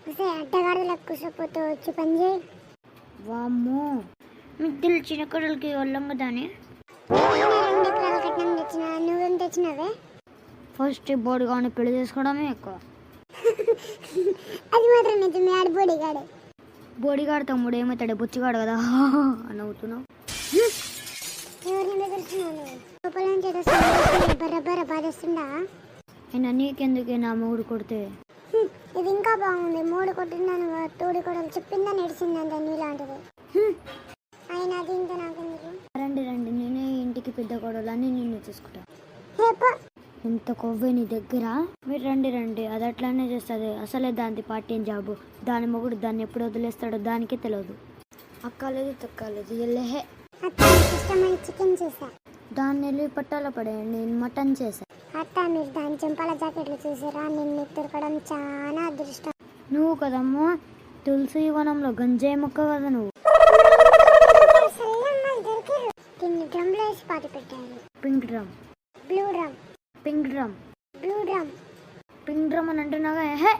అసలు అడ్డగాడులకు కుసపోతూ వచ్చి పని చేయి. వామ్మో, మీకు తెలిసిన కొడలకి వాళ్ళం కదానే. 2 ఎకరాల కట్నం తెచ్చిన, నువ్వేం తెచ్చినావే? ఫస్ట్ బోర్డు కానీ పెళ్లి చేసుకోవడమే ఎక్కువ. అది మాత్రం నిజమే, ఆడు బోడిగాడే. బోడిగాడు తమ్ముడు ఏమవుతాడు, బుచ్చిగాడు కదా అని అవుతున్నావు. ఎవరిని బెదిరిస్తున్నావు? లోపల నుంచి ఏదో బర్ర బాధేస్తుందా? అయినా నీకెందుకే నా మూడు కొడితే? ఇది ఇంకా బాగుంది. 3 కొట్టిందని తోడి కొడలు చెప్పిందని నడిచిందంత నీలాంటిది. అయినా అది ఇంకా నాకెందుకు? రండి రండి, నేనే ఇంటికి పెద్ద కొడలని నిన్ను చూసుకుంటా. ఎంత కొవ్వే నీ దగ్గర. మీరు రండి రండి, అది అట్లానే చేస్తుంది. అసలే దాని పార్టీ జాబు, దాని మొగుడు దాన్ని ఎప్పుడు వదిలేస్తాడో దానికే తెలియదు. అక్కలేదు తక్కలేదు ఎల్లహే. ఇష్టమైన చికెన్ చేసా, దాన్ని వెళ్ళి పట్టాల పడేయండి, నేను మటన్ చేశా. అత్త మీరు దాని చెంపాల జాకెట్లు చూసారా? నిన్ను దొరకడం చాలా అదృష్టం. నువ్వు కదమ్మా తులసి వనంలో గంజాయి మొక్క కదా నువ్వు. దీన్ని డ్రమ్లో వేసి పాతి పెట్టారు. Pink drum, blue drum, pink drum, blue drum, pink drum అని అంటున్నాగా. హే